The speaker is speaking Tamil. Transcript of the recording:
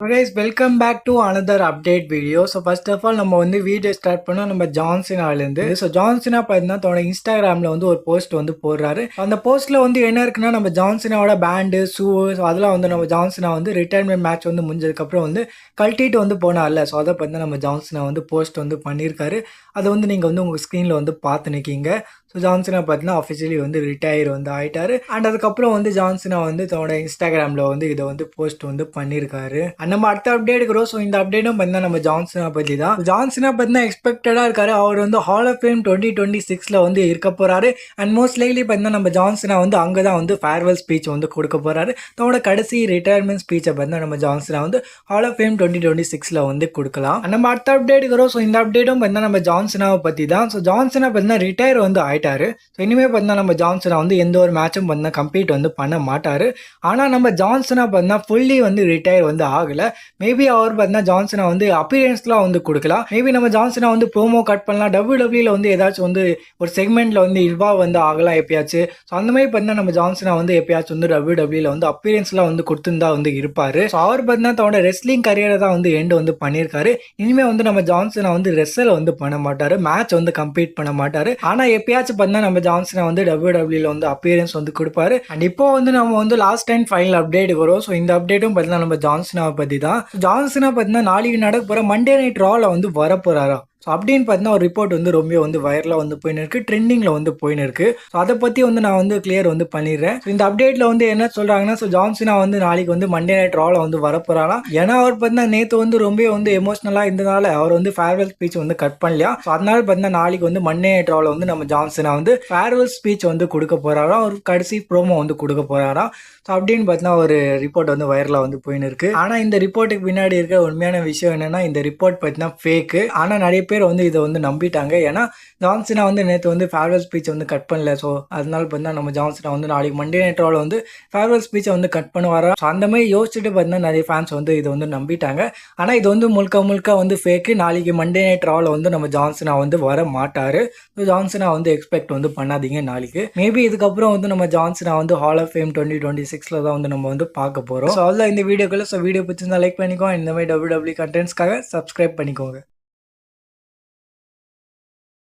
Guys, welcome back to another update video. So first of all நம்ம வந்து வீடியோ ஸ்டார்ட் பண்ணோம் நம்ம ஜான்சினாலேருந்து. ஸோ ஜான்சினா பார்த்தீங்கன்னா தன்னோட இன்ஸ்டாகிராமில் வந்து ஒரு போஸ்ட் வந்து போடுறாரு. அந்த போஸ்ட்டில் வந்து என்ன இருக்குன்னா நம்ம ஜான்சினாவோட பேண்டு ஷூ அதெல்லாம் வந்து நம்ம ஜான்சினா வந்து ரிட்டையர்மெண்ட் மேட்ச் வந்து முடிஞ்சதுக்கப்புறம் வந்து கழட்டிட்டு வந்து போனார்ல. ஸோ அதை பார்த்தா நம்ம ஜான்சினா வந்து போஸ்ட் வந்து பண்ணியிருக்காரு. அதை வந்து நீங்கள் வந்து உங்கள் ஸ்க்ரீனில் வந்து பார்த்து நிற்கிங்க. ஸோ ஜான்சினா பார்த்தீங்கன்னா அஃபிஷியலி வந்து ரிட்டையர் வந்து ஆகிட்டாரு. அண்ட் அதுக்கப்புறம் வந்து ஜான்சினா வந்து தன்னோட இன்ஸ்டாகிராமில் வந்து இதை வந்து போஸ்ட் வந்து பண்ணியிருக்காரு. நம்ம அடுத்த அப்டேட் இருக்கிறோம். ஸோ இந்த அப்டேட்டும் பார்த்தீங்கன்னா நம்ம ஜான்சினா பற்றி தான். ஜான்சினா பார்த்தீங்கன்னா எக்ஸ்பெக்டடாக இருக்காரு. அவர் வந்து ஹால் ஆஃப் ஃபேம் 2026 வந்து இருக்க போறாரு. அண்ட் மோஸ்ட் லைக்லி பார்த்தீங்கன்னா நம்ம ஜான்சினா வந்து அங்கே தான் வந்து ஃபேர்வெல் ஸ்பீச் வந்து கொடுக்க போறாரு. தன்னோட கடைசி ரிட்டையர்மெண்ட் ஸ்பீச்சை பார்த்தீங்கன்னா நம்ம ஜான்சினா வந்து ஹால் ஆஃப் ஃபேம் 2026 வந்து கொடுக்கலாம். நம்ம அடுத்த அப்டேட் இருக்கிறோம். ஸோ இந்த அப்டேட்டும் பார்த்தீங்கன்னா நம்ம ஜான்சினாவை பற்றி தான். ஸோ ஜான்சினா பார்த்தீங்கன்னா ரிட்டையர் வந்து ஆயிட்டாரு. ஸோ இனிமேல் பார்த்தீங்கன்னா நம்ம ஜான்சினா வந்து எந்த ஒரு மேட்சும் பார்த்தீங்கன்னா கம்ப்ளீட் வந்து பண்ண மாட்டாரு. ஆனால் நம்ம ஜான்சினா பார்த்தீங்கன்னா ஃபுல்லி வந்து ரிட்டையர் வந்து ஆகலை. மேபி அவர் பார்த்தீங்கன்னா ஜான்சினா வந்து அப்பியரன்ஸ்லாம் வந்து கொடுக்கலாம். மேபி நம்ம ஜான்சினா வந்து ப்ரோமோ கட் பண்ணலாம். டபிள்யூடபிள்யூல வந்து ஏதாச்சும் வந்து ஒரு செக்மெண்ட்ல வந்து இன்வால்வ் வந்து ஆகலாம் எப்பயாச்சும். ஸோ அந்த மாதிரி பார்த்தீங்கன்னா நம்ம ஜான்சினா வந்து எப்பயாச்சும் வந்து டபிள்யூடபிள்யூல வந்து அப்பியரன்ஸ்லாம் வந்து கொடுத்துருந்தா வந்து இருப்பாரு. ஸோ அவர் பார்த்தீங்கன்னா தன்னோட ரெஸ்லிங் கரியரை தான் வந்து எண்ட் வந்து பண்ணியிருக்காரு. இனிமேல் வந்து நம்ம ஜான்சினா வந்து ரெஸ்ஸில் வந்து பண்ண மாட்டாரு. மேட்ச் வந்து கம்ப்ளீட் பண்ண மாட்டாரு. ஆனால் எப்பயாச்சும் பார்த்தீங்கன்னா நம்ம ஜான்சினா வந்து டபிள்யூடபிள்யூல வந்து அப்பியரன்ஸ் வந்து கொடுப்பாரு. அண்ட் இப்போ வந்து நம்ம வந்து லாஸ்ட் டைம் ஃபைனல் அப்டேட் வரும். ஸோ இந்த அப்டேட்டும் பார்த்தீங்கன்னா நம்ம ஜான்சினாவை பற்றி தான். ஜான்சினா பார்த்தீங்கன்னா நாளைக்கு நடக்க போகிற மண்டே நைட் ராவில் வந்து வரப்போறாரா. ஸோ அப்படின்னு பார்த்தீங்கன்னா ஒரு ரிப்போர்ட் வந்து ரொம்ப வந்து வைரலாக வந்து போயின்னு இருக்கு, ட்ரெண்டிங்கில் வந்து போயின்னு இருக்கு. ஸோ அதை பற்றி வந்து நான் வந்து கிளியர் வந்து பண்ணிடுறேன். ஸோ இந்த அப்டேட்டில் வந்து என்ன சொல்கிறாங்கன்னா, ஸோ ஜான்சினா வந்து நாளைக்கு வந்து மண்டே நைட் ராவில் வந்து வரப்போறாராம். ஏன்னா அவர் பார்த்தீங்கன்னா நேற்று வந்து ரொம்ப வந்து எமோஷனலாக இருந்ததால அவர் வந்து ஃபேர்வெல் ஸ்பீச் வந்து கட் பண்ணலையா. ஸோ அதனால பார்த்தீங்கன்னா நாளைக்கு வந்து மண்டே நைட் ராவில் வந்து நம்ம ஜான்சினா வந்து ஃபேர்வெல் ஸ்பீச் வந்து கொடுக்க போறாராம். ஒரு கடைசி ப்ரோமோ வந்து கொடுக்க போறாராம். ஸோ அப்படின்னு பார்த்தீங்கன்னா ஒரு ரிப்போர்ட் வந்து வைரலாக வந்து போயின்னு இருக்கு. ஆனால் இந்த ரிப்போர்ட்டுக்கு பின்னாடி இருக்க உண்மையான விஷயம் என்னன்னா, இந்த ரிப்போர்ட் பார்த்தீங்கன்னா ஃபேக்கு. ஆனால் நிறைய பேர் வந்து இதை வந்து நம்பிட்டாங்க. ஏன்னா ஜான்சினா வந்து நேற்று வந்து ஃபேர்வெல் ஸ்பீச் வந்து கட் பண்ணல. ஸோ அதனால பார்த்தீங்கன்னா நம்ம ஜான்சினா வந்து நாளைக்கு மண்டே நைட் ராவில் வந்து ஃபேர்வெல் ஸ்பீச்சை வந்து கட் பண்ணுவாரா. ஸோ அந்த மாதிரி யோசிச்சுட்டு பார்த்தீங்கன்னா நிறைய ஃபேன்ஸ் வந்து இதை வந்து நம்பிட்டாங்க. ஆனால் இது வந்து முழுக்க வந்து ஃபேக்கு. நாளைக்கு மண்டே நைட் ராவில் வந்து நம்ம ஜான்சினா வந்து வர மாட்டாரு. ஸோ ஜான்சினா வந்து எக்ஸ்பெக்ட் வந்து பண்ணாதீங்க நாளைக்கு. மேபி இதுக்கப்புறம் வந்து நம்ம ஜான்சினா வந்து ஹால் ஆஃப் ஃபேம் 2026 தான் வந்து நம்ம வந்து பார்க்க போகிறோம். ஸோ அதில் இந்த வீடியோக்குள்ள வீடியோ பிடிச்சிருந்தா லைக் பண்ணிக்கோ. இந்த மாதிரி டபிள்யூ கண்டென்ட்ஸ்க்காக சப்ஸ்கிரைப் பண்ணிக்கோங்க.